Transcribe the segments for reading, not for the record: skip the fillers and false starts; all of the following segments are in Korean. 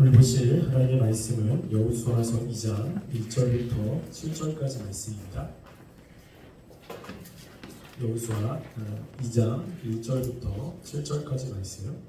오늘 보실 하나님의 말씀은 여호수아서 2장 1절부터 7절까지 말씀입니다. 여호수아 2장 1절부터 7절까지 말씀.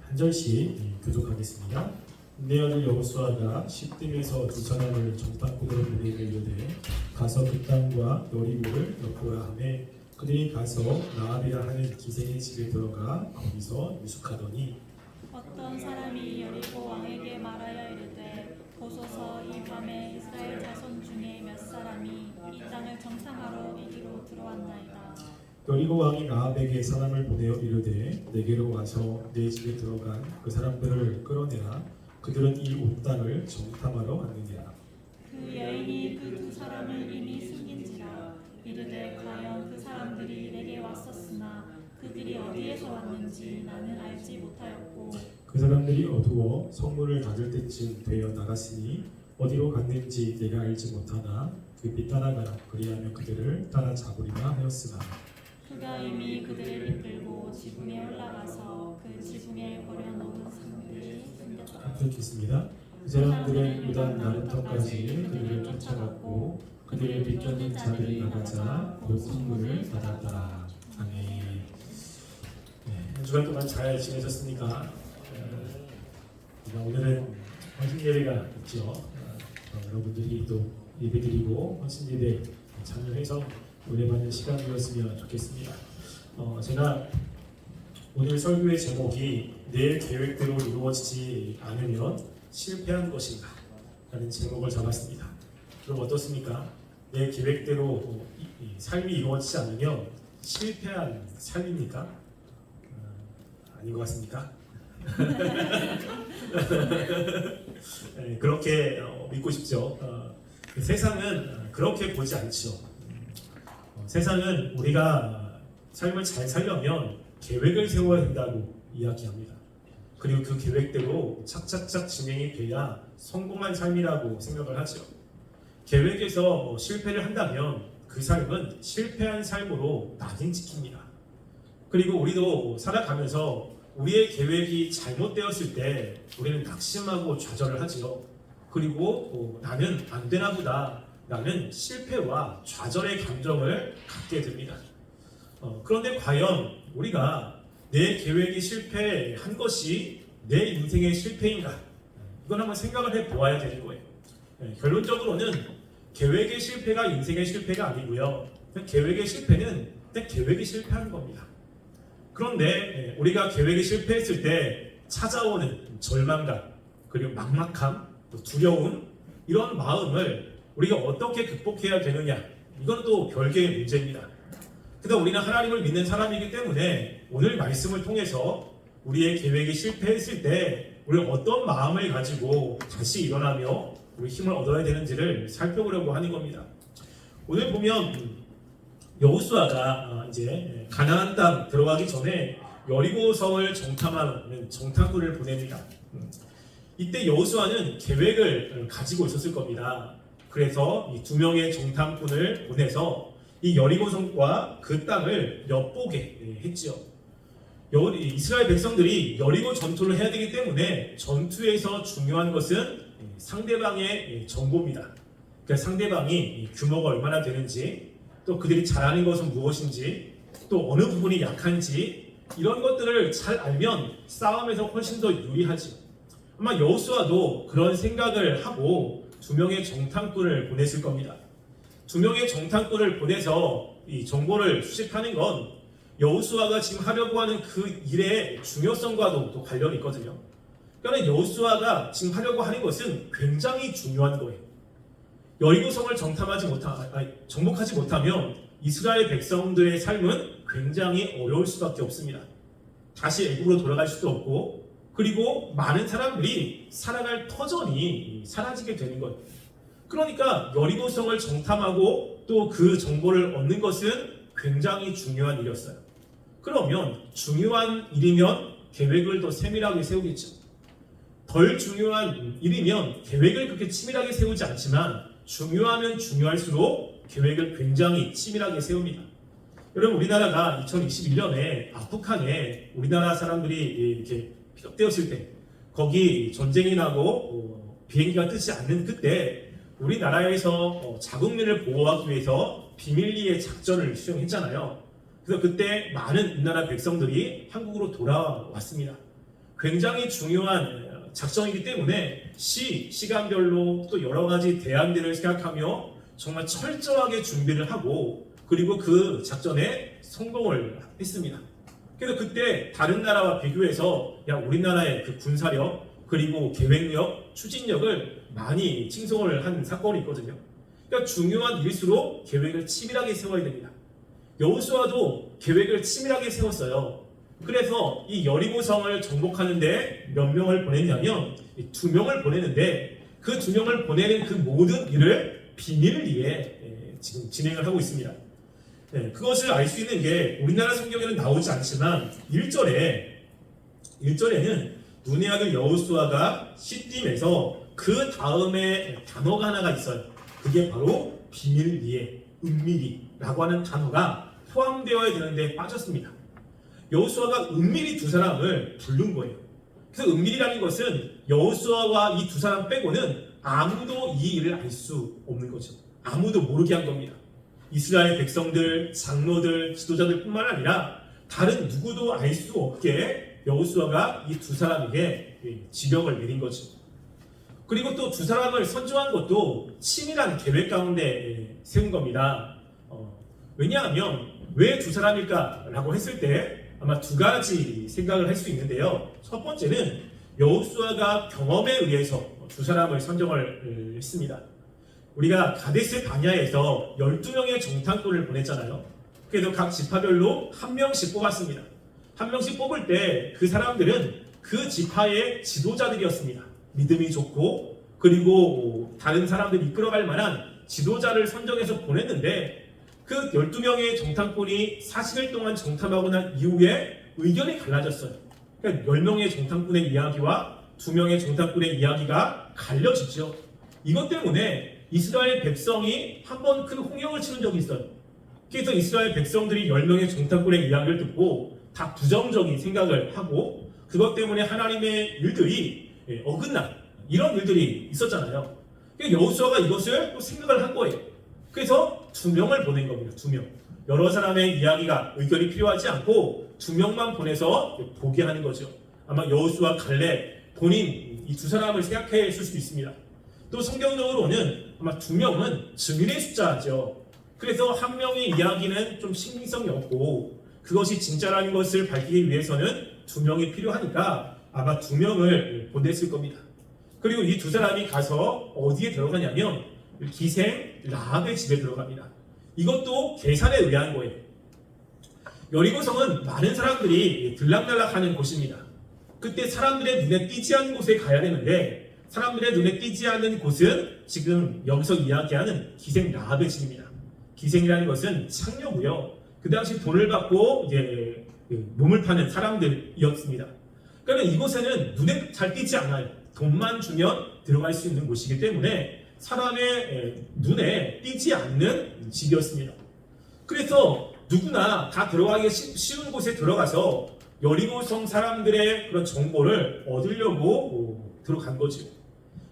한 절씩 교독하겠습니다. 내 아들 여호수아가 십등에서 두 사람을 정탐꾼으로 보내게 이르되 가서 그 땅과 여리고를 엿보라 하매 그들이 가서 라합이라 하는 기생의 집에 들어가 거기서 유숙하더니 어떤 사람이 여리고 왕에게 말하여 이르되 보소서 이 밤에 이스라엘 자손 중에 몇 사람이 이 땅을 정탐하러 이리로 들어왔나이다. 여리고 왕이 라합에게 사람을 보내어 이르되 내게로 와서 내 집에 들어간 그 사람들을 끌어내라. 그들은 이 온 땅을 정탐하러 왔느니라. 그 여인이 그 두 사람을 이미 숨긴지라 이르되 과연 그 사람들이 내게 왔었으나 그들이 어디에서 왔는지 나는 알지 못하였고 그 사람들이 어두워 성문을 닫을 때쯤 되어 나갔으니 어디로 갔는지 내가 알지 못하나 급히 따라가라. 그리하면 그들을 따라잡으리라 하였으나 그가 이미 그들을 이끌고 지붕에 올라가서 그 지붕에 버려놓은 상들이 숨겼다. 듣겠습니다. 그 사람들은 유단 나루터까지 그들을 쫓아갔고 그들을 비쫓는 자들이 나가자 곧 성문을 닫았다. 아멘. 한 주간 동안 잘 지내셨습니까? 오늘은 헌신 예배가 있죠. 여러분들이 또 예배드리고 헌신 예배 참여해서 은혜받는 시간이었으면 좋겠습니다. 제가 오늘 설교의 제목이 내 계획대로 이루어지지 않으면 실패한 것인가 라는 제목을 잡았습니다. 그럼 어떻습니까? 내 계획대로 삶이 이루어지지 않으면 실패한 삶입니까? 아닌 것 같습니까? 네, 그렇게 믿고 싶죠. 세상은 그렇게 보지 않죠. 세상은 우리가 삶을 잘 살려면 계획을 세워야 된다고 이야기합니다. 그리고 그 계획대로 착착착 진행이 돼야 성공한 삶이라고 생각을 하죠. 계획에서 실패를 한다면 그 삶은 실패한 삶으로 낙인 찍힙니다. 그리고 우리도 살아가면서 우리의 계획이 잘못되었을 때 우리는 낙심하고 좌절을 하지요. 그리고 나는 안 되나 보다. 나는 실패와 좌절의 감정을 갖게 됩니다. 그런데 과연 우리가 내 계획이 실패한 것이 내 인생의 실패인가? 이건 한번 생각을 해보아야 되는 거예요. 결론적으로는 계획의 실패가 인생의 실패가 아니고요. 계획의 실패는 그냥 계획이 실패하는 겁니다. 그런데 우리가 계획이 실패했을 때 찾아오는 절망감, 그리고 막막함, 두려움, 이런 마음을 우리가 어떻게 극복해야 되느냐, 이건 또 별개의 문제입니다. 그러나 우리는 하나님을 믿는 사람이기 때문에 오늘 말씀을 통해서 우리의 계획이 실패했을 때 우리는 어떤 마음을 가지고 다시 일어나며 우리 힘을 얻어야 되는지를 살펴보려고 하는 겁니다. 오늘 보면 여호수아가 이제 가나안 땅 들어가기 전에 여리고성을 정탐하는 정탐꾼을 보냅니다. 이때 여호수아는 계획을 가지고 있었을 겁니다. 그래서 이 두 명의 정탐꾼을 보내서 이 여리고성과 그 땅을 엿보게 했지요. 이스라엘 백성들이 여리고 전투를 해야 되기 때문에 전투에서 중요한 것은 상대방의 정보입니다. 그러니까 상대방이 규모가 얼마나 되는지, 또 그들이 잘하는 것은 무엇인지, 또 어느 부분이 약한지, 이런 것들을 잘 알면 싸움에서 훨씬 더 유리하지. 아마 여호수아도 그런 생각을 하고 두 명의 정탐꾼을 보냈을 겁니다. 두 명의 정탐꾼을 보내서 이 정보를 수집하는 건 여호수아가 지금 하려고 하는 그 일의 중요성과도 또 관련이 있거든요. 그러니까 여호수아가 지금 하려고 하는 것은 굉장히 중요한 거예요. 여리고성을 정복하지 못하면 이스라엘 백성들의 삶은 굉장히 어려울 수밖에 없습니다. 다시 애국으로 돌아갈 수도 없고, 그리고 많은 사람들이 살아갈 터전이 사라지게 되는 거예요. 그러니까 여리고성을 정탐하고 또 그 정보를 얻는 것은 굉장히 중요한 일이었어요. 그러면 중요한 일이면 계획을 더 세밀하게 세우겠죠. 덜 중요한 일이면 계획을 그렇게 치밀하게 세우지 않지만 중요하면 중요할수록 계획을 굉장히 치밀하게 세웁니다. 여러분, 우리나라가 2021년에 아프간에 우리나라 사람들이 이렇게 피격되었을 때, 거기 전쟁이 나고 비행기가 뜨지 않는 그때 우리나라에서 자국민을 보호하기 위해서 비밀리에 작전을 수행했잖아요. 그래서 그때 많은 우리나라 백성들이 한국으로 돌아왔습니다. 굉장히 중요한 작전이기 때문에 시간별로 또 여러 가지 대안들을 생각하며 정말 철저하게 준비를 하고, 그리고 그 작전에 성공을 했습니다. 그래서 그때 다른 나라와 비교해서 우리나라의 그 군사력, 그리고 계획력, 추진력을 많이 칭송을 한 사건이 있거든요. 그러니까 중요한 일수록 계획을 치밀하게 세워야 됩니다. 여호수아도 계획을 치밀하게 세웠어요. 그래서 이 여리고성을 정복하는데 몇 명을 보냈냐면 2명을 보냈는데, 그 2명을 보내는 그 모든 일을 비밀리에 지금 진행을 하고 있습니다. 그것을 알 수 있는 게 우리나라 성경에는 나오지 않지만 1절에는 눈의 아들 여호수아가 시딤에서 그 다음에 단어가 하나가 있어요. 그게 바로 비밀리에, 은밀히라고 하는 단어가 포함되어야 되는데 빠졌습니다. 여호수아가 은밀히 2사람을 부른 거예요. 그래서 은밀이라는 것은 여호수아와 이 2사람 빼고는 아무도 이 일을 알 수 없는 거죠. 아무도 모르게 한 겁니다. 이스라엘 백성들, 장로들, 지도자들 뿐만 아니라 다른 누구도 알 수 없게 여호수아가 이 2사람에게 지령을 내린 거죠. 그리고 또 2사람을 선정한 것도 치밀한 계획 가운데 세운 겁니다. 왜냐하면 왜 2사람일까? 라고 했을 때 아마 2가지 생각을 할 수 있는데요. 첫 번째는 여호수아가 경험에 의해서 2사람을 선정을 했습니다. 우리가 가데스 바냐에서 12명의 정탐꾼을 보냈잖아요. 그래서 각 지파별로 1명씩 뽑았습니다. 1명씩 뽑을 때 그 사람들은 그 지파의 지도자들이었습니다. 믿음이 좋고, 그리고 다른 사람들 이끌어갈 만한 지도자를 선정해서 보냈는데, 그 12명의 정탐꾼이 40일 동안 정탐하고 난 이후에 의견이 갈라졌어요. 그러니까 10명의 정탐꾼의 이야기와 2명의 정탐꾼의 이야기가 갈려지죠. 이것 때문에 이스라엘 백성이 한번 큰 홍역을 치른 적이 있어요. 그래서 이스라엘 백성들이 10명의 정탐꾼의 이야기를 듣고 다 부정적인 생각을 하고, 그것 때문에 하나님의 일들이 어긋난 이런 일들이 있었잖아요. 여호수아가 이것을 또 생각을 한 거예요. 그래서 2명을 보낸 겁니다. 2명. 여러 사람의 이야기가, 의견이 필요하지 않고 2명만 보내서 보게 하는 거죠. 아마 여호수아, 갈렙 본인 이 2사람을 생각했을 수도 있습니다. 또 성경적으로는 아마 2명은 증인의 숫자죠. 그래서 1명의 이야기는 좀 신빙성이 없고, 그것이 진짜라는 것을 밝히기 위해서는 2명이 필요하니까 아마 2명을 보냈을 겁니다. 그리고 이 2사람이 가서 어디에 들어가냐면 기생 라합의 집에 들어갑니다. 이것도 계산에 의한 거예요. 여리고성은 많은 사람들이 들락날락하는 곳입니다. 그때 사람들의 눈에 띄지 않는 곳에 가야 되는데, 사람들의 눈에 띄지 않는 곳은 지금 여기서 이야기하는 기생 라합의 집입니다. 기생이라는 것은 창녀고요. 그 당시 돈을 받고 이제 몸을 파는 사람들이었습니다. 그러니까 이곳에는 눈에 잘 띄지 않아요. 돈만 주면 들어갈 수 있는 곳이기 때문에 사람의 눈에 띄지 않는 집이었습니다. 그래서 누구나 다 들어가기 쉬운 곳에 들어가서 여리고성 사람들의 그런 정보를 얻으려고 들어간 거죠.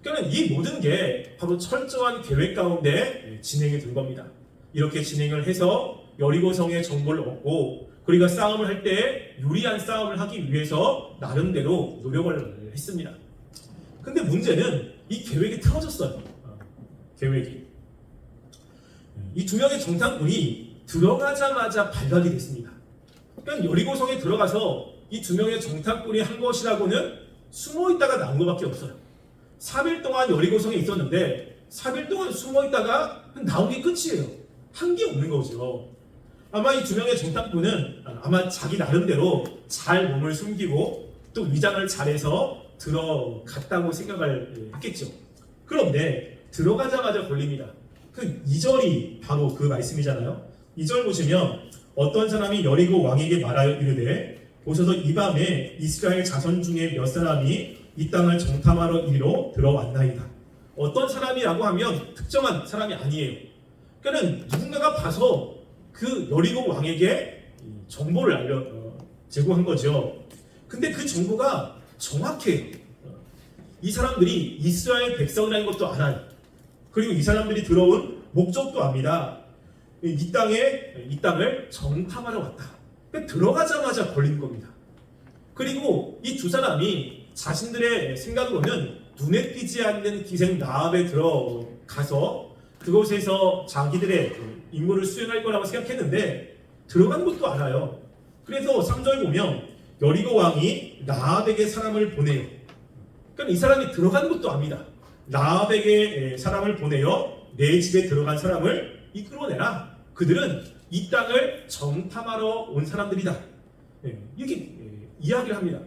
그러니까 이 모든 게 바로 철저한 계획 가운데 진행이 된 겁니다. 이렇게 진행을 해서 여리고성의 정보를 얻고, 그리고 싸움을 할 때 유리한 싸움을 하기 위해서 나름대로 노력을 했습니다. 근데 문제는 이 계획이 틀어졌어요. 계획이. 이 2명의 정탐꾼이 들어가자마자 발각이 됐습니다. 그러니까 여리고성에 들어가서 이 2명의 정탐꾼이 한 것이라고는 숨어 있다가 나온 것밖에 없어요. 3일 동안 여리고성에 있었는데 3일 동안 숨어 있다가 나온 게 끝이에요. 한 게 없는 거죠. 아마 이 2명의 정탐꾼은 아마 자기 나름대로 잘 몸을 숨기고 또 위장을 잘해서 들어갔다고 생각을 했겠죠. 그런데 들어가자마자 걸립니다. 그 2절이 바로 그 말씀이잖아요. 2절 보시면 어떤 사람이 여리고 왕에게 말하여 이르되 보셔서 이 밤에 이스라엘 자손 중에 몇 사람이 이 땅을 정탐하러 이리로 들어왔나이다. 어떤 사람이라고 하면 특정한 사람이 아니에요. 그러니까 누군가가 봐서 그 여리고 왕에게 이 정보를 제공한 거죠. 근데 그 정보가 정확해. 이 사람들이 이스라엘 백성이라는 것도 알아요. 그리고 이 사람들이 들어온 목적도 압니다. 이 땅을 정탐하러 왔다. 그러니까 들어가자마자 걸린 겁니다. 그리고 이 두 사람이 자신들의 생각으로는 눈에 띄지 않는 기생 라합에 들어가서 그곳에서 자기들의 임무를 수행할 거라고 생각했는데 들어간 것도 알아요. 그래서 3절 보면 여리고 왕이 라합에게 사람을 보내요. 그러니까 이 사람이 들어간 것도 압니다. 라합에게 사람을 보내어 내 집에 들어간 사람을 이끌어내라. 그들은 이 땅을 정탐하러 온 사람들이다. 이렇게 이야기를 합니다.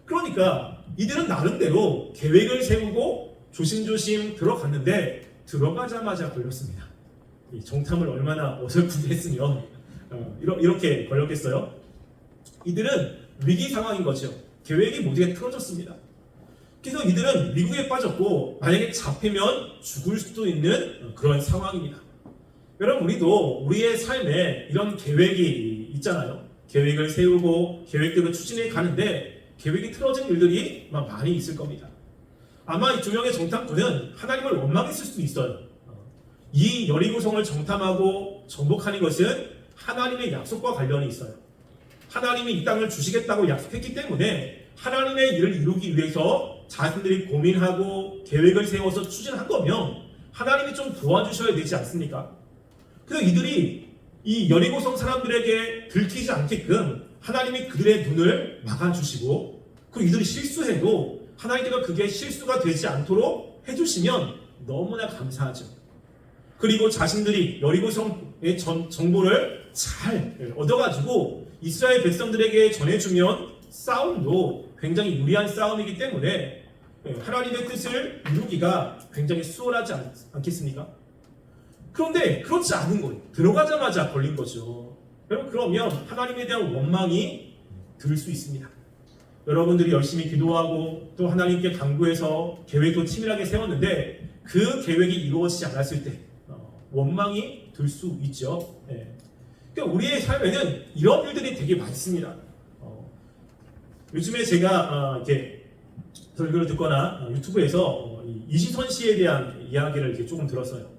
그러니까 이들은 나름대로 계획을 세우고 조심조심 들어갔는데 들어가자마자 걸렸습니다. 이 정탐을 얼마나 어설프게 했으면 이렇게 걸렸겠어요? 이들은 위기 상황인 거죠. 계획이 모두가 틀어졌습니다. 그래서 이들은 미국에 빠졌고 만약에 잡히면 죽을 수도 있는 그런 상황입니다. 여러분, 우리도 우리의 삶에 이런 계획이 있잖아요. 계획을 세우고 계획대로 추진해 가는데 계획이 틀어진 일들이 많이 있을 겁니다. 아마 이 두 명의 정탐꾼은 하나님을 원망했을 수도 있어요. 이 여리고성을 정탐하고 정복하는 것은 하나님의 약속과 관련이 있어요. 하나님이 이 땅을 주시겠다고 약속했기 때문에 하나님의 일을 이루기 위해서 자신들이 고민하고 계획을 세워서 추진한 거면 하나님이 좀 도와주셔야 되지 않습니까? 그래서 이들이 이 여리고성 사람들에게 들키지 않게끔 하나님이 그들의 눈을 막아주시고, 그리고 이들이 실수해도 하나님께서 그게 실수가 되지 않도록 해주시면 너무나 감사하죠. 그리고 자신들이 여리고성의 정보를 잘 얻어가지고 이스라엘 백성들에게 전해주면 싸움도 굉장히 유리한 싸움이기 때문에 하나님의 뜻을 이루기가 굉장히 수월하지 않겠습니까? 그런데 그렇지 않은 거예요. 들어가자마자 걸린 거죠. 여러분, 그러면 하나님에 대한 원망이 들 수 있습니다. 여러분들이 열심히 기도하고 또 하나님께 간구해서 계획도 치밀하게 세웠는데 그 계획이 이루어지지 않았을 때 원망이 들 수 있죠. 그러니까 우리의 삶에는 이런 일들이 되게 많습니다. 요즘에 제가 이렇게 설교를 듣거나 유튜브에서 이시선 씨에 대한 이야기를 이렇게 조금 들었어요.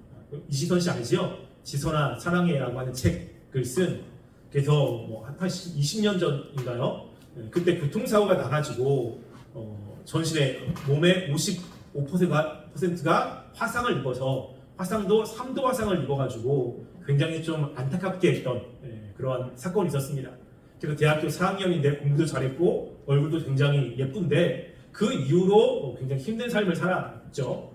이시선 씨 알지요? 지선아 사랑해라고 하는 책을 쓴, 그래서 한 20년 전인가요? 그때 교통사고가 나가지고 전신에 몸의 55%가 화상을 입어서, 화상도 3도 화상을 입어가지고 굉장히 좀 안타깝게 했던 그러한 사건이 있었습니다. 그래서 대학교 4학년인데 공부도 잘했고 얼굴도 굉장히 예쁜데 그 이후로 굉장히 힘든 삶을 살았죠.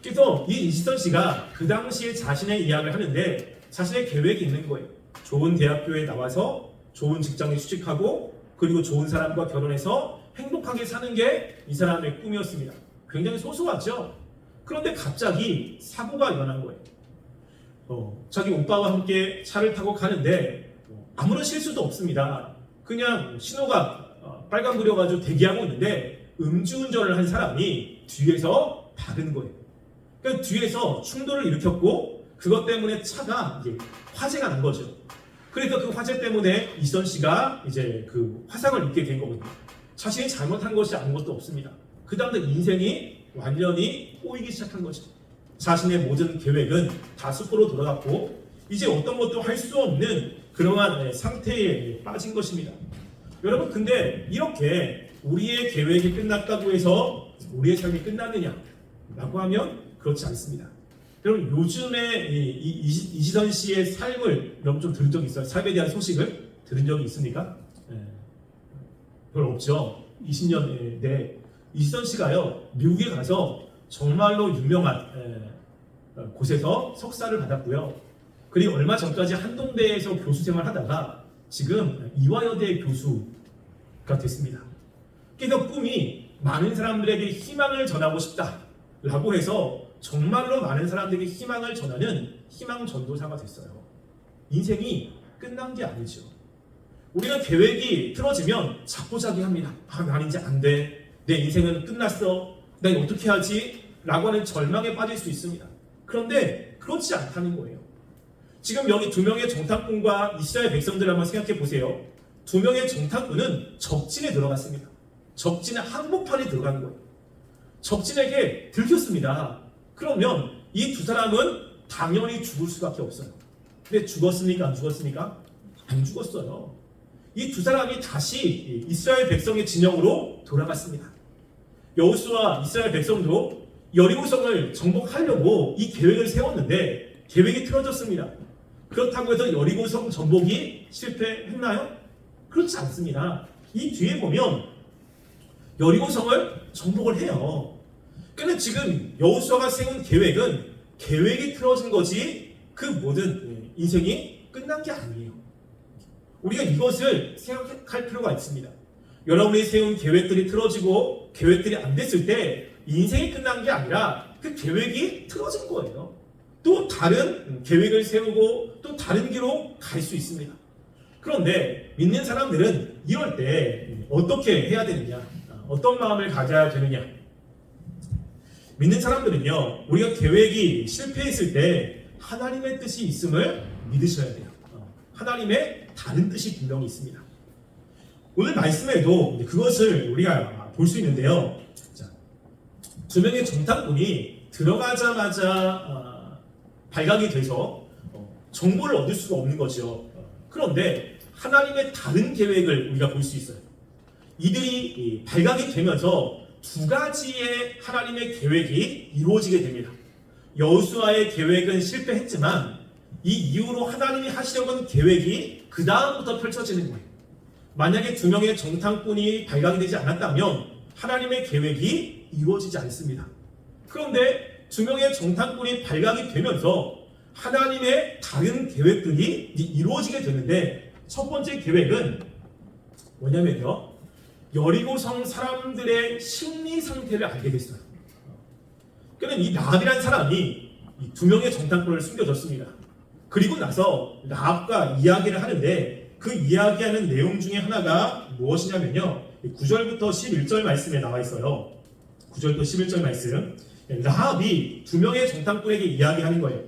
그래서 이 이시선 씨가 그 당시에 자신의 이야기를 하는데 자신의 계획이 있는 거예요. 좋은 대학교에 나와서 좋은 직장에 취직하고 그리고 좋은 사람과 결혼해서 행복하게 사는 게 이 사람의 꿈이었습니다. 굉장히 소소하죠. 그런데 갑자기 사고가 일어난 거예요. 자기 오빠와 함께 차를 타고 가는데 아무런 실수도 없습니다. 그냥 신호가 빨간불이어가지고 대기하고 있는데 음주운전을 한 사람이 뒤에서 박은 거예요. 그러니까 뒤에서 충돌을 일으켰고 그것 때문에 차가 이제 화재가 난 거죠. 그래서 그 화재 때문에 이선 씨가 이제 그 화상을 입게 된 거거든요. 자신이 잘못한 것이 아무것도 없습니다. 그 다음에 인생이 완전히 꼬이기 시작한 거죠. 자신의 모든 계획은 다 숲으로 돌아갔고 이제 어떤 것도 할 수 없는 그러한 상태에 빠진 것입니다. 여러분, 근데 이렇게 우리의 계획이 끝났다고 해서 우리의 삶이 끝났느냐 라고 하면 그렇지 않습니다. 여러분, 요즘에 이시선 씨의 삶을 여러분 좀 들은 적이 있어요? 삶에 대한 소식을 들은 적이 있습니까? 별로 없죠. 20년 내에 이시선 씨가요 미국에 가서 정말로 유명한 곳에서 석사를 받았고요. 그리고 얼마 전까지 한동대에서 교수 생활하다가 지금 이화여대 교수가 됐습니다. 그래서 꿈이 많은 사람들에게 희망을 전하고 싶다라고 해서 정말로 많은 사람들에게 희망을 전하는 희망 전도사가 됐어요. 인생이 끝난 게 아니죠. 우리가 계획이 틀어지면 자포자기합니다. 난 이제 안 돼. 내 인생은 끝났어. 난 어떻게 하지? 라고 하는 절망에 빠질 수 있습니다. 그런데 그렇지 않다는 거예요. 지금 여기 두 명의 정탐꾼과 이스라엘 백성들을 한번 생각해 보세요. 두 명의 정탐꾼은 적진에 들어갔습니다. 적진의 한복판에 들어간 거예요. 적진에게 들켰습니다. 그러면 이 두 사람은 당연히 죽을 수밖에 없어요. 근데 죽었습니까? 안 죽었습니까? 안 죽었어요. 이 두 사람이 다시 이스라엘 백성의 진영으로 돌아갔습니다. 여호수아와 이스라엘 백성도 여리고성을 정복하려고 이 계획을 세웠는데 계획이 틀어졌습니다. 그렇다고 해서 여리고성 정복이 실패했나요? 그렇지 않습니다. 이 뒤에 보면 여리고성을 정복을 해요. 그런데 지금 여호수아가 세운 계획이 틀어진 거지 그 모든 인생이 끝난 게 아니에요. 우리가 이것을 생각할 필요가 있습니다. 여러분이 세운 계획들이 틀어지고 계획들이 안 됐을 때 인생이 끝난 게 아니라 그 계획이 틀어진 거예요. 또 다른 계획을 세우고 또 다른 길로 갈 수 있습니다. 그런데 믿는 사람들은 이럴 때 어떻게 해야 되느냐? 어떤 마음을 가져야 되느냐? 믿는 사람들은요, 우리가 계획이 실패했을 때 하나님의 뜻이 있음을 믿으셔야 돼요. 하나님의 다른 뜻이 분명히 있습니다. 오늘 말씀에도 그것을 우리가 볼 수 있는데요. 자, 두 명의 정탐꾼이 들어가자마자 발각이 돼서 정보를 얻을 수가 없는 거죠. 그런데 하나님의 다른 계획을 우리가 볼 수 있어요. 이들이 발각이 되면서 두 가지의 하나님의 계획이 이루어지게 됩니다. 여호수아의 계획은 실패했지만 이 이후로 하나님이 하시려던 계획이 그 다음부터 펼쳐지는 거예요. 만약에 두 명의 정탐꾼이 발각이 되지 않았다면 하나님의 계획이 이루어지지 않습니다. 그런데 두 명의 정탐꾼이 발각이 되면서 하나님의 다른 계획들이 이루어지게 되는데 첫 번째 계획은 뭐냐면요, 여리고성 사람들의 심리 상태를 알게 됐어요. 그러니까 이 라합이라는 사람이 이 두 명의 정탐꾼을 숨겨줬습니다. 그리고 나서 라합과 이야기를 하는데 그 이야기하는 내용 중에 하나가 무엇이냐면요, 9절부터 11절 말씀에 나와 있어요. 9절부터 11절 말씀, 라합이 두 명의 정탐꾼에게 이야기하는 거예요.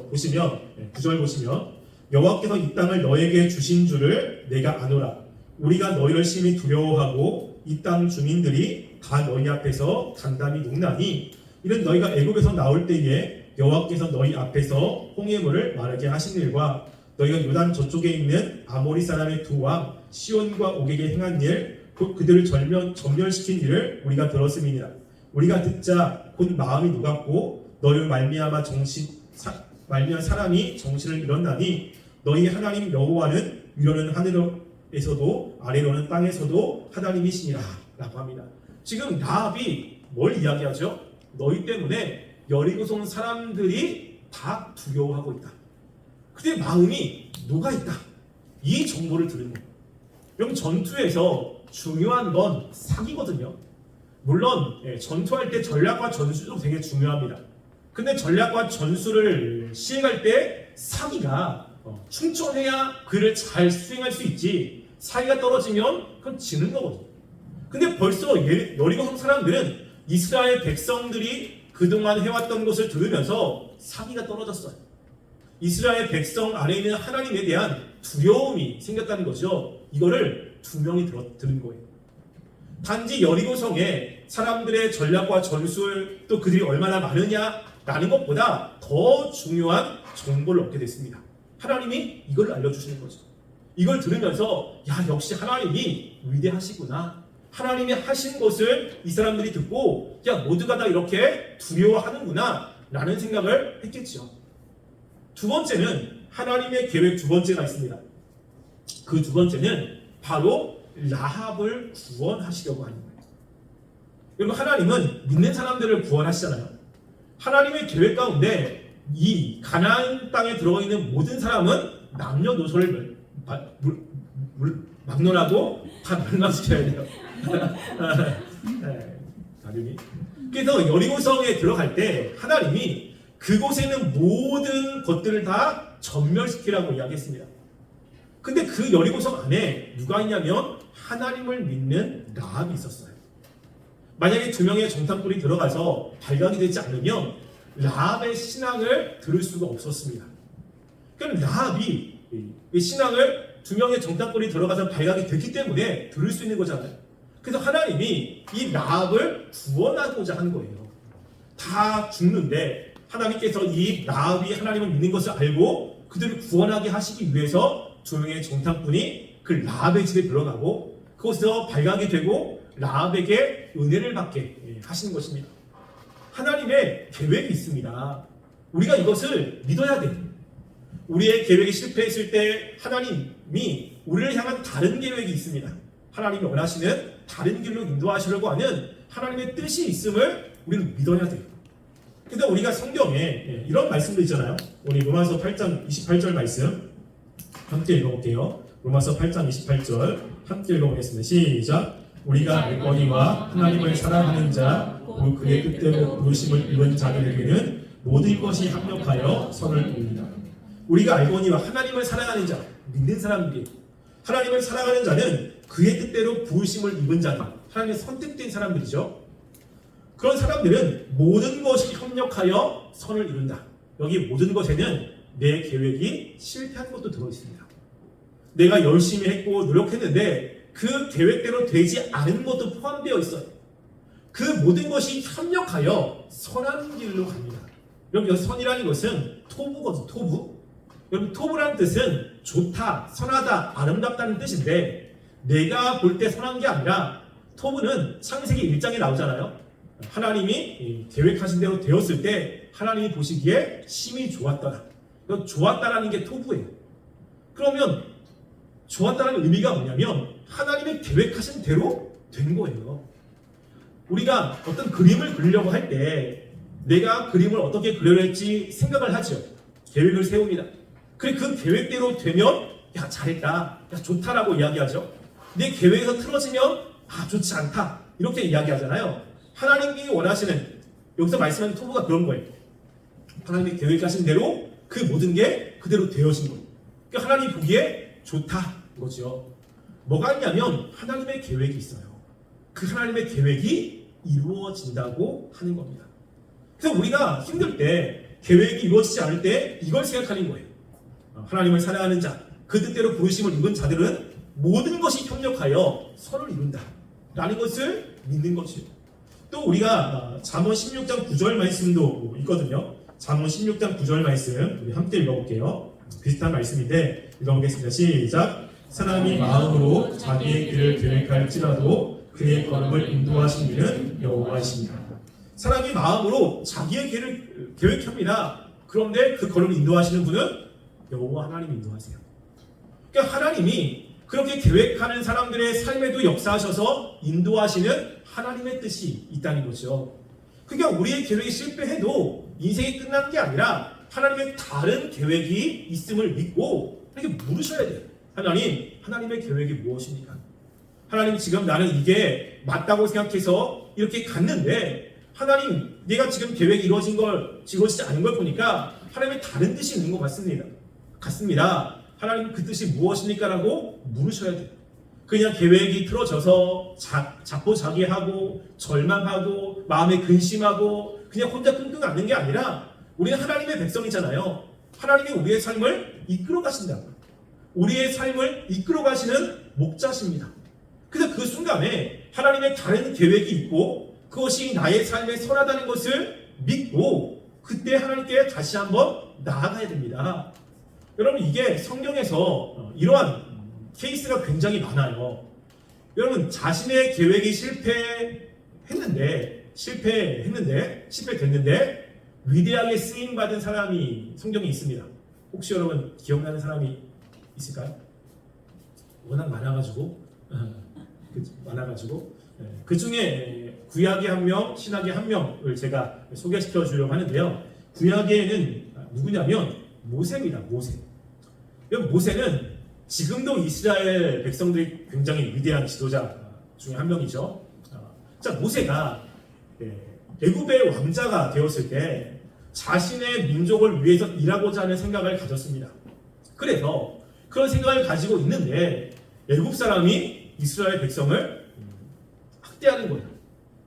보시면 9절 보시면, 여호와께서 이 땅을 너에게 주신 줄을 내가 아노라. 우리가 너희를 심히 두려워하고 이 땅 주민들이 다 너희 앞에서 단단히 녹나니 이는 너희가 애굽에서 나올 때에 여호와께서 너희 앞에서 홍해물을 마르게 하신 일과 너희가 요단 저쪽에 있는 아모리 사람의 두 왕 시온과 옥에게 행한 일, 곧 그들을 전멸시킨 일을 우리가 들었음이니라. 우리가 듣자 곧 마음이 녹았고 너희를 말미암아 사람이 정신을 잃었나니 너희 하나님 여호와는 위로는 하늘에서도 아래로는 땅에서도 하나님이시니라 라고 합니다. 지금 라합이 뭘 이야기하죠? 너희 때문에 여리고성 사람들이 다 두려워하고 있다. 그들의 마음이 녹아있다. 이 정보를 들은 거예요. 여러분, 전투에서 중요한 건 사기거든요. 물론 전투할 때 전략과 전술도 되게 중요합니다. 근데 전략과 전술을 시행할 때 사기가 충천해야 그를 잘 수행할 수 있지, 사기가 떨어지면 그건 지는 거거든요. 근데 벌써 여리고성 사람들은 이스라엘 백성들이 그동안 해왔던 것을 들으면서 사기가 떨어졌어요. 이스라엘 백성 안에 있는 하나님에 대한 두려움이 생겼다는 거죠. 이거를 두 명이 들은 거예요. 단지 여리고성에 사람들의 전략과 전술, 또 그들이 얼마나 많으냐라는 것보다 더 중요한 정보를 얻게 됐습니다. 하나님이 이걸 알려주시는 거죠. 이걸 들으면서 역시 하나님이 위대하시구나. 하나님이 하신 것을 이 사람들이 듣고 모두가 다 이렇게 두려워하는구나 라는 생각을 했겠죠. 두 번째는 하나님의 계획 두 번째가 있습니다. 그 두 번째는 바로 라합을 구원하시려고 하는 거예요. 여러분, 하나님은 믿는 사람들을 구원하시잖아요. 하나님의 계획 가운데 이 가나안 땅에 들어가 있는 모든 사람은 남녀노소를 막론하고 다 멸망시켜야 돼요. 다름이. 그래서 여리고성에 들어갈 때 하나님이 그곳에 있는 모든 것들을 다 전멸시키라고 이야기했습니다. 근데 그 여리고성 안에 누가 있냐면 하나님을 믿는 라합이 있었어요. 만약에 두 명의 정탐꾼이 들어가서 발각이 되지 않으면 라합의 신앙을 들을 수가 없었습니다. 그럼 라합이 이 신앙을 두 명의 정탐꾼이 들어가서 발각이 됐기 때문에 들을 수 있는 거잖아요. 그래서 하나님이 이 라합을 구원하고자 한 거예요. 다 죽는데 하나님께서 이 라합이 하나님을 믿는 것을 알고 그들을 구원하게 하시기 위해서 두 명의 정탐꾼이 그 라합의 집에 들어가고 그곳에서 발각이 되고 라합에게 은혜를 받게 하시는 것입니다. 하나님의 계획이 있습니다. 우리가 이것을 믿어야 돼요. 우리의 계획이 실패했을 때 하나님이 우리를 향한 다른 계획이 있습니다. 하나님이 원하시는 다른 길로 인도하시려고 하는 하나님의 뜻이 있음을 우리는 믿어야 돼요. 근데 우리가 성경에 이런 말씀도 있잖아요. 우리 로마서 8장 28절 말씀 함께 읽어볼게요. 로마서 8장 28절 함께 읽어보겠습니다. 시작. 우리가 알거니와 하나님을 사랑하는 자, 곧 그의 뜻대로 부르심을 입은 자들에게는 모든 것이 합력하여 선을 보이리라. 우리가 알거니와 하나님을 사랑하는 자, 믿는 사람들이 하나님을 사랑하는 자는 그의 뜻대로 부르심을 입은 자들, 하나님의 선택된 사람들이죠. 그런 사람들은 모든 것이 협력하여 선을 이룬다. 여기 모든 것에는 내 계획이 실패한 것도 들어있습니다. 내가 열심히 했고 노력했는데 그 계획대로 되지 않은 것도 포함되어 있어요. 그 모든 것이 협력하여 선한 길로 갑니다. 여러분, 선이라는 것은 토부거든요. 토부. 여러분, 토부라는 뜻은 좋다, 선하다, 아름답다는 뜻인데 내가 볼 때 선한 게 아니라 토부는 창세기 1장에 나오잖아요. 하나님이 계획하신 대로 되었을 때 하나님이 보시기에 심히 좋았더라. 좋았다라는 게 토부예요. 그러면 좋았다는 의미가 뭐냐면 하나님의 계획하신 대로 된 거예요. 우리가 어떤 그림을 그리려고 할 때 내가 그림을 어떻게 그려야 할지 생각을 하죠. 계획을 세웁니다. 그래, 그 계획대로 되면 야, 잘했다, 야, 좋다라고 이야기하죠. 내 계획에서 틀어지면 아, 좋지 않다, 이렇게 이야기하잖아요. 하나님이 원하시는, 여기서 말씀하는 토부가 그런 거예요. 하나님이 계획하신 대로 그 모든 게 그대로 되어진 거예요. 그러니까 하나님이 보기에 좋다 이거죠. 뭐가 있냐면 하나님의 계획이 있어요. 그 하나님의 계획이 이루어진다고 하는 겁니다. 그래서 우리가 힘들 때, 계획이 이루어지지 않을 때 이걸 생각하는 거예요. 하나님을 사랑하는 자, 그 뜻대로 부르심을 입은 자들은 모든 것이 협력하여 선을 이룬다 라는 것을 믿는 것이에요. 또 우리가 잠언 16장 9절 말씀도 있거든요. 잠언 16장 9절 말씀 우리 함께 읽어볼게요. 비슷한 말씀인데 읽어보겠습니다. 시작. 사람이 마음으로 자기의 길을 계획할지라도 그의 걸음을 인도하신 이는 여호와이십니다. 사람이 마음으로 자기의 길을 계획합니다. 그런데 그 걸음을 인도하시는 분은 여호와 하나님이 인도하세요. 그러니까 하나님이 그렇게 계획하는 사람들의 삶에도 역사하셔서 인도하시는 하나님의 뜻이 있다는 거죠. 그러니까 우리의 계획이 실패해도 인생이 끝난 게 아니라 하나님의 다른 계획이 있음을 믿고 이렇게 물으셔야 돼요. 하나님의 계획이 무엇입니까? 하나님, 지금 나는 이게 맞다고 생각해서 이렇게 갔는데 하나님, 내가 지금 계획이 이루어지지 않은 걸 보니까 하나님의 다른 뜻이 있는 것 같습니다. 하나님, 그 뜻이 무엇입니까? 라고 물으셔야 돼요. 그냥 계획이 틀어져서 자포자기하고 절망하고 마음에 근심하고 그냥 혼자 끙끙 앓는 게 아니라 우리는 하나님의 백성이잖아요. 하나님이 우리의 삶을 이끌어 가신다. 우리의 삶을 이끌어 가시는 목자십니다. 그래서 그 순간에 하나님의 다른 계획이 있고 그것이 나의 삶에 선하다는 것을 믿고 그때 하나님께 다시 한번 나아가야 됩니다. 여러분, 이게 성경에서 이러한 케이스가 굉장히 많아요. 여러분, 자신의 계획이 실패됐는데 위대하게 쓰임받은 사람이 성경에 있습니다. 혹시 여러분 기억나는 사람이 있을까요? 워낙 많아가지고 그 중에 구약의 한 명, 신약의 한 명을 제가 소개시켜 주려고 하는데요. 구약에는 누구냐면 모세입니다. 모세는 지금도 이스라엘 백성들이 굉장히 위대한 지도자 중에 한 명이죠. 자, 모세가 애굽의 왕자가 되었을 때 자신의 민족을 위해서 일하고자 하는 생각을 가졌습니다. 그래서 그런 생각을 가지고 있는데 애굽 사람이 이스라엘 백성을 학대하는 거예요.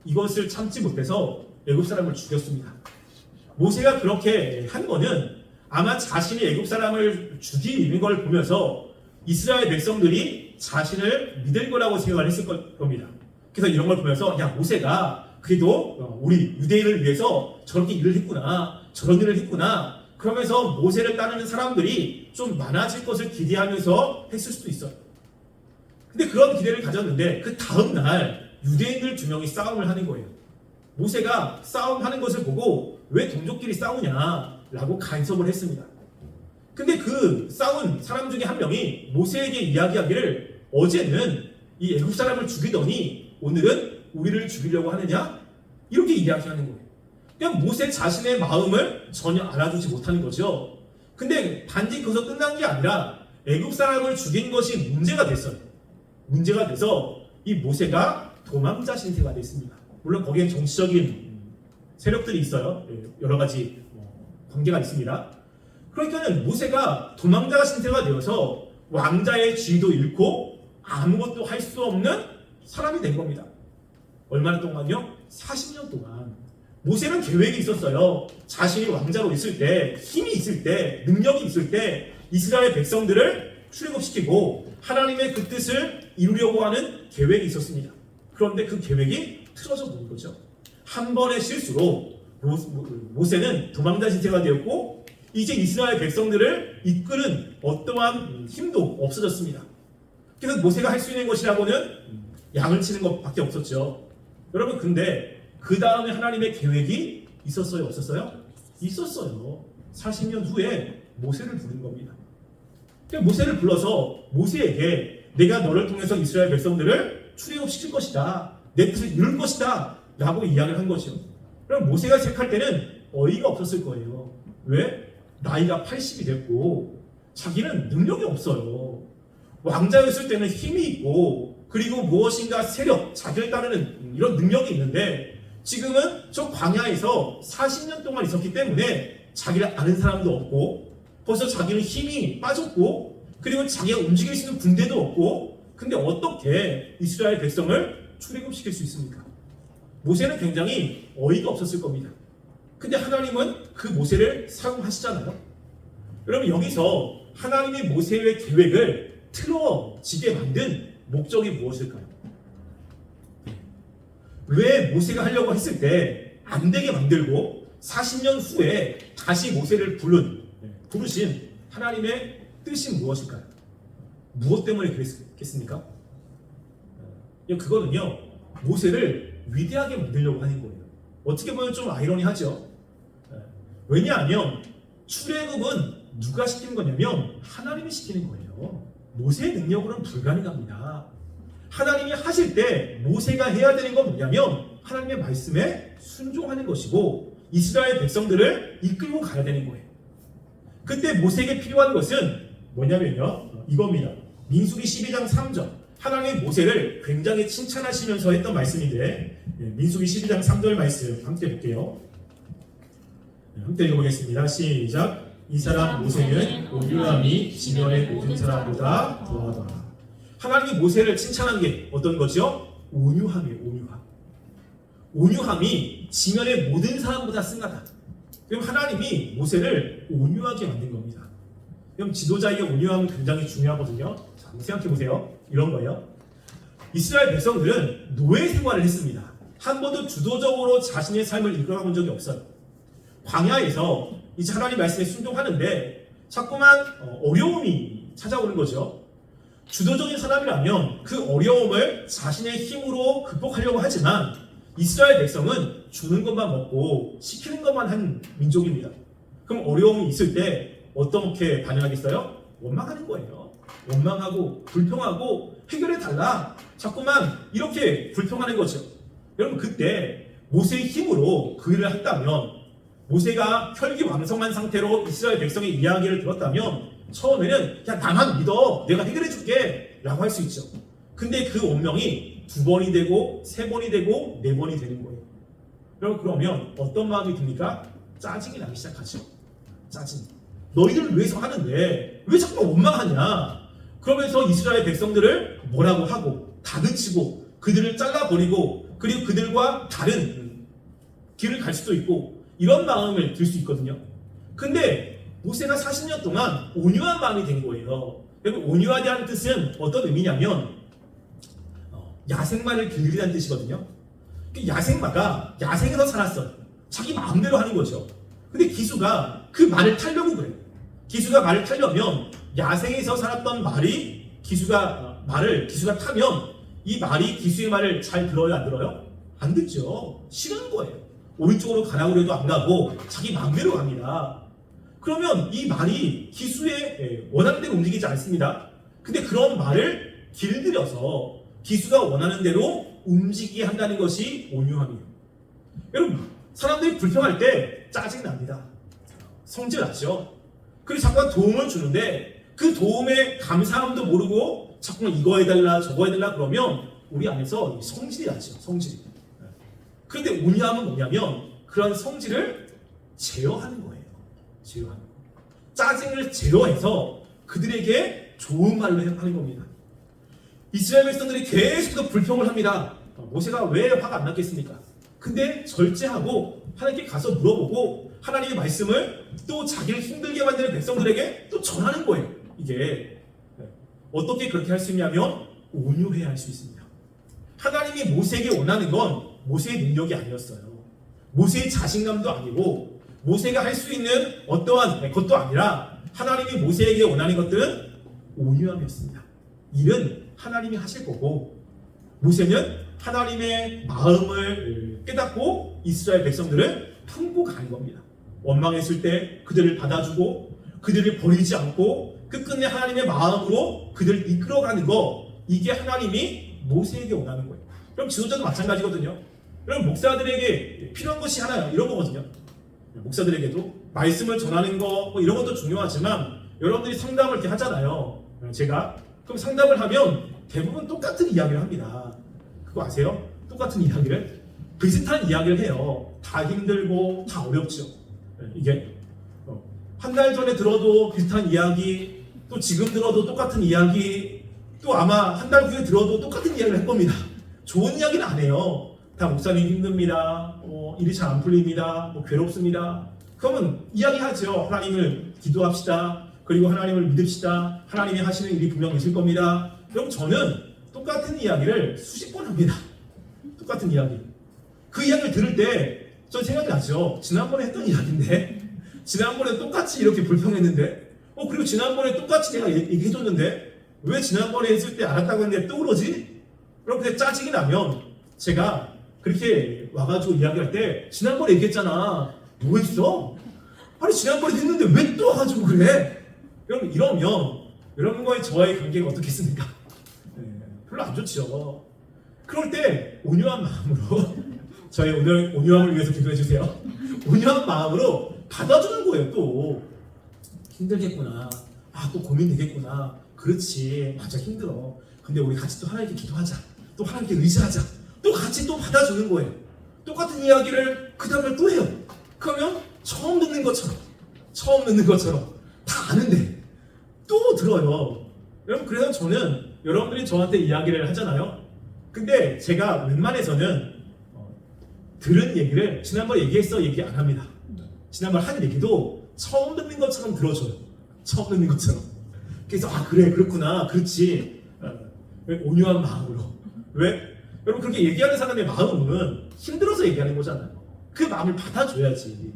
이것을 참지 못해서 애굽 사람을 죽였습니다. 모세가 그렇게 한 거는 아마 자신이 애굽 사람을 죽이는 걸 보면서 이스라엘 백성들이 자신을 믿을 거라고 생각을 했을 겁니다. 그래서 이런 걸 보면서 야, 모세가 그래도 우리 유대인을 위해서 저렇게 일을 했구나, 저런 일을 했구나, 그러면서 모세를 따르는 사람들이 좀 많아질 것을 기대하면서 했을 수도 있어요. 근데 그런 기대를 가졌는데 그 다음 날 유대인들 2명이 싸움을 하는 거예요. 모세가 싸움하는 것을 보고 왜 동족끼리 싸우냐라고 간섭을 했습니다. 근데 그 싸운 사람 중에 한 명이 모세에게 이야기하기를 어제는 이 애굽 사람을 죽이더니 오늘은 우리를 죽이려고 하느냐? 이렇게 이야기하는 거예요. 그냥 모세 자신의 마음을 전혀 알아주지 못하는 거죠. 근데 단지 거기서 끝난 게 아니라 애굽 사람을 죽인 것이 문제가 됐어요. 문제가 돼서 이 모세가 도망자 신세가 됐습니다. 물론 거기엔 정치적인 세력들이 있어요. 여러 가지 관계가 있습니다. 그러니까는 모세가 도망자 신세가 되어서 왕자의 지위도 잃고 아무것도 할 수 없는 사람이 된 겁니다. 얼마나 동안요? 40년 동안. 모세는 계획이 있었어요. 자신이 왕자로 있을 때, 힘이 있을 때, 능력이 있을 때 이스라엘 백성들을 출애굽시키고 하나님의 그 뜻을 이루려고 하는 계획이 있었습니다. 그런데 그 계획이 틀어져 버린 거죠. 한 번의 실수로 모세는 도망자 신세가 되었고 이제 이스라엘 백성들을 이끄는 어떠한 힘도 없어졌습니다. 그래서 모세가 할 수 있는 것이라고는 양을 치는 것밖에 없었죠. 여러분, 근데 그 다음에 하나님의 계획이 있었어요, 없었어요? 있었어요. 40년 후에 모세를 부른 겁니다. 모세를 불러서 모세에게 내가 너를 통해서 이스라엘 백성들을 출애굽시킬 것이다, 내 뜻을 이룰 것이다 라고 이야기를 한 거죠. 그럼 모세가 생각할 때는 어이가 없었을 거예요. 왜? 나이가 80이 됐고 자기는 능력이 없어요. 왕자였을 때는 힘이 있고 그리고 무엇인가 세력, 자기를 따르는 이런 능력이 있는데 지금은 저 광야에서 40년 동안 있었기 때문에 자기를 아는 사람도 없고 벌써 자기는 힘이 빠졌고 그리고 자기가 움직일 수 있는 군대도 없고 근데 어떻게 이스라엘 백성을 출애굽시킬 수 있습니까? 모세는 굉장히 어이가 없었을 겁니다. 근데 하나님은 그 모세를 사용하시잖아요. 여러분, 여기서 하나님이 모세의 계획을 틀어지게 만든 목적이 무엇일까요? 왜 모세가 하려고 했을 때 안 되게 만들고 40년 후에 다시 모세를 부르신 하나님의 뜻이 무엇일까요? 무엇 때문에 그랬겠습니까? 그거는요, 모세를 위대하게 만들려고 하는 거예요. 어떻게 보면 좀 아이러니하죠. 왜냐하면 출애굽은 누가 시키는 거냐면 하나님이 시키는 거예요. 모세의 능력으로는 불가능합니다. 하나님이 하실 때 모세가 해야 되는 건 뭐냐면 하나님의 말씀에 순종하는 것이고 이스라엘 백성들을 이끌고 가야 되는 거예요. 그때 모세에게 필요한 것은 뭐냐면요, 이겁니다. 민수기 12장 3절. 하나님의 모세를 굉장히 칭찬하시면서 했던 말씀인데 민수기 12장 3절 말씀 함께 볼게요. 함께 읽어보겠습니다. 시작. 이 사람 모세는 온유함이 지면의 모든 사람보다 더하더라. 하나님이 모세를 칭찬한 게 어떤 거죠? 온유함이에요. 온유함. 온유함이 지면의 모든 사람보다 승하다. 그럼 하나님이 모세를 온유하게 만든 겁니다. 그럼 지도자에게 온유함은 굉장히 중요하거든요. 자, 한번 생각해 보세요. 이런 거예요. 이스라엘 백성들은 노예 생활을 했습니다. 한 번도 주도적으로 자신의 삶을 이끌어 본 적이 없어요. 광야에서 이제 하나님 말씀에 순종하는데 자꾸만 어려움이 찾아오는 거죠. 주도적인 사람이라면 그 어려움을 자신의 힘으로 극복하려고 하지만 이스라엘 백성은 주는 것만 먹고 시키는 것만 한 민족입니다. 그럼 어려움이 있을 때 어떻게 반응하겠어요? 원망하는 거예요. 원망하고 불평하고 해결해달라. 자꾸만 이렇게 불평하는 거죠. 여러분, 그때 모세의 힘으로 그 일을 했다면 모세가 혈기왕성한 상태로 이스라엘 백성의 이야기를 들었다면 처음에는 야, 나만 믿어, 내가 해결해 줄게 라고 할 수 있죠. 근데 그 운명이 2번이 되고 3번이 되고 4번이 되는 거예요. 여러분, 그러면 어떤 마음이 듭니까? 짜증이 나기 시작하죠. 짜증. 너희들을 위해서 하는데 왜 자꾸 원망하냐. 그러면서 이스라엘 백성들을 뭐라고 하고 다그치고 그들을 잘라버리고 그리고 그들과 다른 길을 갈 수도 있고 이런 마음을 들 수 있거든요. 근데 모세가 40년 동안 온유한 마음이 된 거예요. 여러분, 온유하다는 뜻은 어떤 의미냐면 야생마를 길들이라는 뜻이거든요. 야생마가 야생에서 살았어요. 자기 마음대로 하는 거죠. 근데 기수가 그 말을 타려고 그래요. 기수가 말을 타려면 야생에서 살았던 말이 기수가 타면 이 말이 기수의 말을 잘 들어요, 안 들어요? 안 듣죠. 싫은 거예요. 오른쪽으로 가라고 그래도 안 가고 자기 마음대로 갑니다. 그러면 이 말이 기수의 원하는 대로 움직이지 않습니다. 근데 그런 말을 길들여서 기수가 원하는 대로 움직이게 한다는 것이 온유함이에요. 여러분, 사람들이 불평할 때 짜증납니다. 성질나죠. 그리고 자꾸만 도움을 주는데 그 도움에 감사함도 모르고 자꾸만 이거 해달라 저거 해달라 그러면 우리 안에서 성질이 나죠. 성질이. 그런데 온유함은 뭐냐면 그런 성질을 제어하는 거예요. 제어하는 거. 짜증을 제어해서 그들에게 좋은 말로 하는 겁니다. 이스라엘 백성들이 계속 불평을 합니다. 모세가 왜 화가 안 났겠습니까? 근데 절제하고 하나님께 가서 물어보고 하나님의 말씀을 또 자기를 힘들게 만드는 백성들에게 또 전하는 거예요. 이게 어떻게 그렇게 할 수 있냐면 온유해야 할 수 있습니다. 하나님이 모세에게 원하는 건 모세의 능력이 아니었어요. 모세의 자신감도 아니고 모세가 할 수 있는 어떠한 것도 아니라 하나님이 모세에게 원하는 것들은 온유함이었습니다. 일은 하나님이 하실 거고 모세는 하나님의 마음을 깨닫고 이스라엘 백성들을 품고 가는 겁니다. 원망했을 때 그들을 받아주고 그들을 버리지 않고 끝끝내 하나님의 마음으로 그들을 이끌어가는 거, 이게 하나님이 모세에게 원하는 거예요. 그럼 지도자도 마찬가지거든요. 그럼 목사들에게 필요한 것이 하나요. 이런 거거든요. 목사들에게도 말씀을 전하는 거 뭐 이런 것도 중요하지만 여러분들이 상담을 이렇게 하잖아요. 제가 그럼 상담을 하면 대부분 똑같은 이야기를 합니다. 그거 아세요? 똑같은 이야기를 비슷한 이야기를 해요. 다 힘들고 다 어렵죠. 이게 한 달 전에 들어도 비슷한 이야기, 또 지금 들어도 똑같은 이야기, 또 아마 한 달 후에 들어도 똑같은 이야기를 할 겁니다. 좋은 이야기는 안 해요. 다 목사님 힘듭니다. 일이 잘 안 풀립니다. 괴롭습니다. 그러면 이야기하죠. 하나님을 기도합시다. 그리고 하나님을 믿읍시다. 하나님이 하시는 일이 분명 있을 겁니다. 그럼 저는 똑같은 이야기를 수십 번 합니다. 똑같은 이야기. 그 이야기를 들을 때 전 생각이 나죠. 지난번에 했던 이야기인데, 지난번에 똑같이 이렇게 불평했는데, 그리고 지난번에 똑같이 내가 얘기해줬는데 왜 지난번에 했을 때 알았다고 했는데 또 그러지? 그럼 그때 짜증이 나면 제가 그렇게 와가지고 이야기할 때 지난번에 얘기했잖아. 뭐 했어? 아니 지난번에 했는데 왜 또 와가지고 그래? 여러분 이러면 여러분과의 저와의 관계가 어떻겠습니까? 별로 안 좋죠. 그럴 때 온유한 마음으로 저희 오늘 온유함을 위해서 기도해 주세요. 온유한 마음으로 받아주는 거예요. 또 힘들겠구나. 또 고민되겠구나. 그렇지. 맞아 힘들어. 근데 우리 같이 또 하나님께 기도하자. 또 하나님께 의지하자. 또 같이 또 받아주는 거예요. 똑같은 이야기를 그 다음에 또 해요. 그러면 처음 듣는 것처럼 다 아는데 또 들어요. 여러분 그래서 저는 여러분들이 저한테 이야기를 하잖아요. 근데 제가 웬만해서는 들은 얘기를 지난번에 얘기했어 얘기 안 합니다. 지난번 한 얘기도 처음 듣는 것처럼 들어줘요. 처음 듣는 것처럼. 그래서 그래 그렇구나 그렇지. 온유한 마음으로. 왜? 여러분 그렇게 얘기하는 사람의 마음은 힘들어서 얘기하는 거잖아요. 그 마음을 받아줘야지.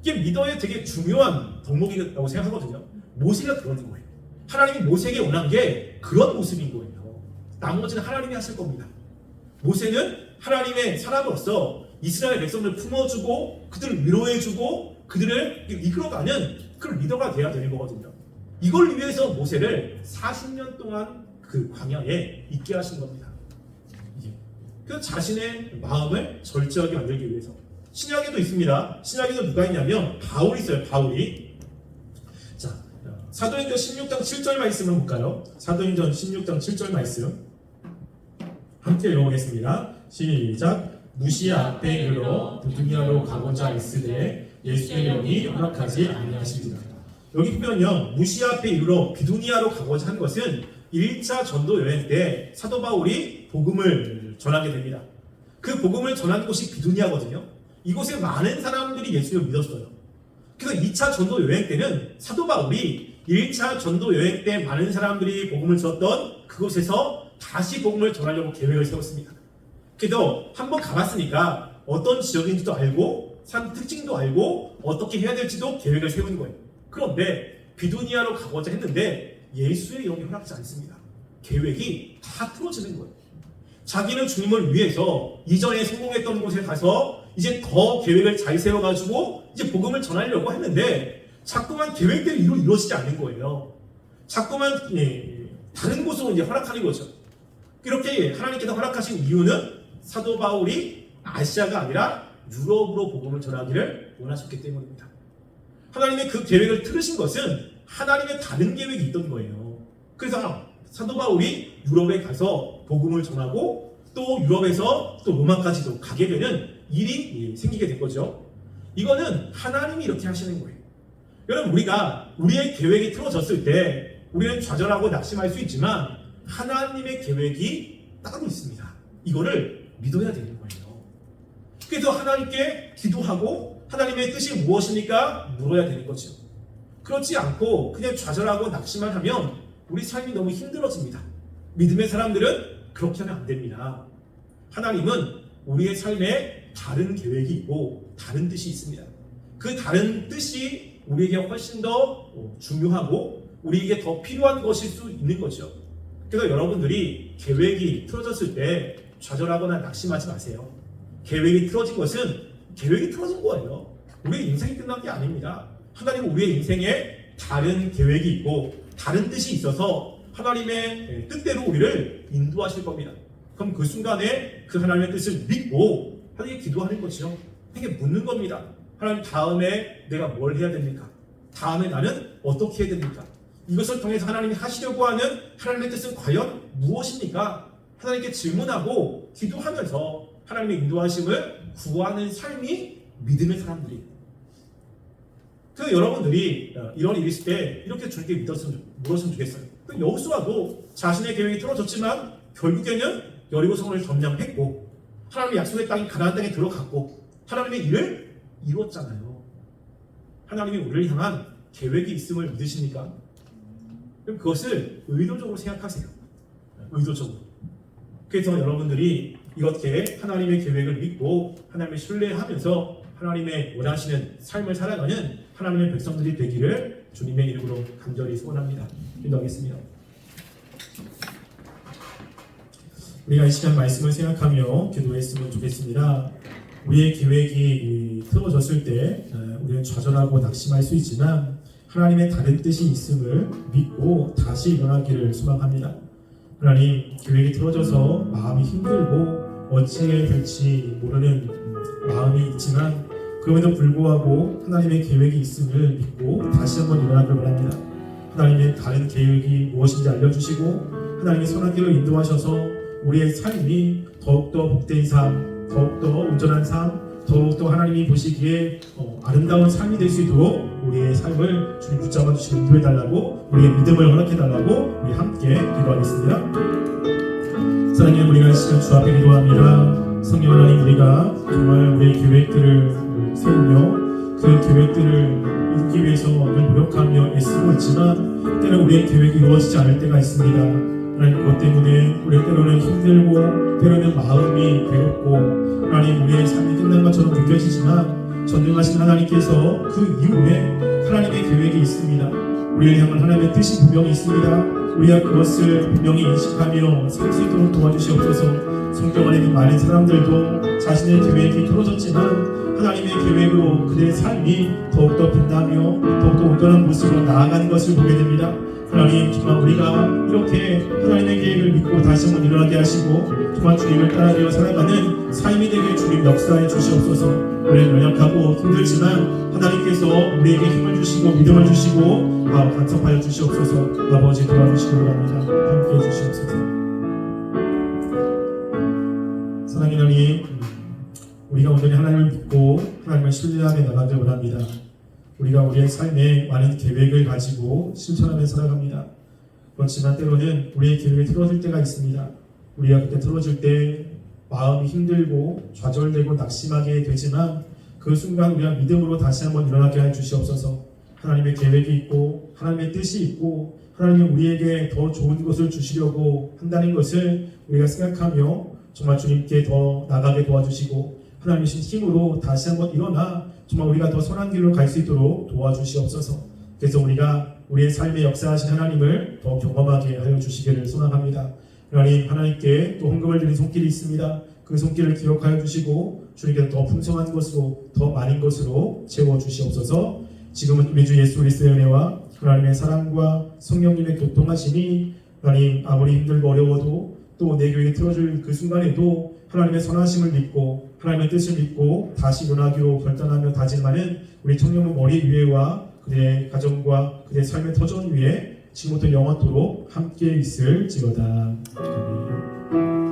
이게 리더의 되게 중요한 덕목이라고 생각하거든요. 모세가 그러는 거예요. 하나님이 모세에게 원한 게 그런 모습인 거예요. 나머지는 하나님이 하실 겁니다. 모세는 하나님의 사람으로서 이스라엘 백성들을 품어주고 그들을 위로해주고 그들을 이끌어가는 그런 리더가 돼야 되는 거거든요. 이걸 위해서 모세를 40년 동안 그 광야에 있게 하신 겁니다. 그 자신의 마음을 절제하게 만들기 위해서. 신약에도 있습니다. 신약에도 누가 있냐면 바울이 있어요. 바울이. 자, 사도행전 16장 7절 말씀을 볼까요? 사도행전 16장 7절 말씀 함께 읽어보겠습니다. 시작. 무시야 앞에 이르러 비두니아로 가고자 있으되 예수의 영이 허락하지 아니하시리라. 여기 보면요. 무시야 앞에 이르러 비두니아로 가고자 한 것은 1차 전도 여행 때 사도 바울이 복음을 전하게 됩니다. 그 복음을 전한 곳이 비두니아거든요. 이곳에 많은 사람들이 예수를 믿었어요. 그래서 2차 전도 여행 때는 사도 바울이 1차 전도 여행 때 많은 사람들이 복음을 들었던 그곳에서 다시 복음을 전하려고 계획을 세웠습니다. 그래도 한번 가봤으니까 어떤 지역인지도 알고 산 특징도 알고 어떻게 해야 될지도 계획을 세우는 거예요. 그런데 비두니아로 가고자 했는데 예수의 영이 허락지 않습니다. 계획이 다 틀어지는 거예요. 자기는 주님을 위해서 이전에 성공했던 곳에 가서 이제 더 계획을 잘 세워가지고 이제 복음을 전하려고 했는데 자꾸만 계획대로 이루어지지 않는 거예요. 자꾸만 다른 곳으로 이제 허락하는 거죠. 이렇게 하나님께서 허락하신 이유는 사도 바울이 아시아가 아니라 유럽으로 복음을 전하기를 원하셨기 때문입니다. 하나님의 그 계획을 틀으신 것은 하나님의 다른 계획이 있던 거예요. 그래서 사도 바울이 유럽에 가서 복음을 전하고 또 유럽에서 또 로마까지도 가게 되는 일이 생기게 된 거죠. 이거는 하나님이 이렇게 하시는 거예요. 여러분, 우리가 우리의 계획이 틀어졌을 때 우리는 좌절하고 낙심할 수 있지만 하나님의 계획이 따로 있습니다. 이거를 믿어야 되는 거예요. 그래서 하나님께 기도하고 하나님의 뜻이 무엇입니까? 물어야 되는 거죠. 그렇지 않고 그냥 좌절하고 낙심만 하면 우리 삶이 너무 힘들어집니다. 믿음의 사람들은 그렇게 하면 안 됩니다. 하나님은 우리의 삶에 다른 계획이 있고 다른 뜻이 있습니다. 그 다른 뜻이 우리에게 훨씬 더 중요하고 우리에게 더 필요한 것일 수 있는 거죠. 그래서 여러분들이 계획이 틀어졌을 때 좌절하거나 낙심하지 마세요. 계획이 틀어진 것은 계획이 틀어진 거예요. 우리의 인생이 끝난 게 아닙니다. 하나님은 우리의 인생에 다른 계획이 있고 다른 뜻이 있어서 하나님의 뜻대로 우리를 인도하실 겁니다. 그럼 그 순간에 그 하나님의 뜻을 믿고 하나님께 기도하는 거죠. 하나님께 묻는 겁니다. 하나님, 다음에 내가 뭘 해야 됩니까? 다음에 나는 어떻게 해야 됩니까? 이것을 통해서 하나님이 하시려고 하는 하나님의 뜻은 과연 무엇입니까? 하나님께 질문하고 기도하면서 하나님의 인도하심을 구하는 삶이 믿음의 사람들이. 그래서 여러분들이 이런 일이 있을 때 이렇게 주님께 물었으면 좋겠어요. 여호수아도 자신의 계획이 틀어졌지만 결국에는 여리고성을 점령했고 하나님의 약속의 땅인 가나안 땅에 들어갔고 하나님의 일을 이뤘잖아요. 하나님이 우리를 향한 계획이 있음을 믿으십니까? 그럼 그것을 의도적으로 생각하세요. 의도적으로. 그래서 여러분들이 이렇게 하나님의 계획을 믿고 하나님을 신뢰하면서 하나님의 원하시는 삶을 살아가는 하나님의 백성들이 되기를 주님의 이름으로 간절히 소원합니다. 기도하겠습니다. 우리가 이 시간 말씀을 생각하며 기도했으면 좋겠습니다. 우리의 계획이 틀어졌을 때 우리는 좌절하고 낙심할 수 있지만 하나님의 다른 뜻이 있음을 믿고 다시 일어나기를 소망합니다. 하나님, 계획이 틀어져서 마음이 힘들고 어찌해야 될지 모르는 마음이 있지만 그럼에도 불구하고 하나님의 계획이 있음을 믿고 다시 한번 일어나기를 원합니다. 하나님의 다른 계획이 무엇인지 알려주시고 하나님의 선하기를 인도하셔서 우리의 삶이 더욱더 복된 삶, 더욱더 온전한 삶, 더욱더 하나님이 보시기에 아름다운 삶이 될 수 있도록 우리의 삶을 주님 붙잡아 주시고 인도해달라고, 우리의 믿음을 허락해달라고 우리 함께 기도하겠습니다. 사랑하는 우리가 이 시간 주 앞에 기도합니다. 성령 하나님, 우리가 정말 우리의 계획들을 세우며 그 계획들을 이루기 위해서 늘 노력하며 애쓰고 있지만 때로는 우리의 계획이 이루어지지 않을 때가 있습니다. 하나님, 그것 때문에 우리 때로는 힘들고 때로는 마음이 괴롭고 하나님, 우리의 삶이 끝난 것처럼 느껴지지만 전능하신 하나님께서 그 이후에 하나님의 계획이 있습니다. 우리를 향한 하나님의 뜻이 분명히 있습니다. 우리가 그것을 분명히 인식하며 살 수 있도록 도와주시옵소서. 성경 안에 있는 많은 사람들도 자신의 계획이 틀어졌지만 하나님의 계획으로 그들의 삶이 더욱더 빛나며 더욱더 온전한 모습으로 나아가는 것을 보게 됩니다. 하나님, 정말 우리가 이렇게 하나님의 계획을 믿고 다시 한번 일어나게 하시고 정말 주님을 따라가며 살아가는 삶이 되게 주님 역사해 주시옵소서. 우리는 연약하고 힘들지만 하나님께서 우리에게 힘을 주시고 믿음을 주시고 간섭하여 주시옵소서. 아버지, 도와주시기 바랍니다. 함께해 주시옵소서. 사랑하는 하나님, 우리가 온전히 하나님을 믿고 하나님을 신뢰하며 나가길 원합니다. 우리가 우리의 삶에 많은 계획을 가지고 실천하며 살아갑니다. 그렇지만 때로는 우리의 계획이 틀어질 때가 있습니다. 우리가 그때 틀어질 때 마음이 힘들고 좌절되고 낙심하게 되지만 그 순간 우리가 믿음으로 다시 한번 일어나게 해 주시옵소서. 하나님의 계획이 있고 하나님의 뜻이 있고 하나님이 우리에게 더 좋은 것을 주시려고 한다는 것을 우리가 생각하며 정말 주님께 더 나가게 도와주시고 하나님이신 힘으로 다시 한번 일어나 정말 우리가 더 선한 길로 갈 수 있도록 도와주시옵소서. 그래서 우리가 우리의 삶에 역사하신 하나님을 더 경험하게 하여 주시기를 소망합니다. 하나님께 또 헌금을 드린 손길이 있습니다. 그 손길을 기억하여 주시고 주님께서 더 풍성한 것으로 더 많은 것으로 채워 주시옵소서. 지금은 우리 주 예수 그리스도의 은혜와 하나님의 사랑과 성령님의 교통하심이 하나님 아무리 힘들고 어려워도 또 내 교회에 틀어줄 그 순간에도 하나님의 선하심을 믿고 하나님의 뜻을 믿고 다시 일어나기로 결단하며 다짐하는 우리 청년부 머리 위에와 그의 가정과 그의 삶의 터전 위에 지금부터 영원토록 함께 있을지어다. 아멘.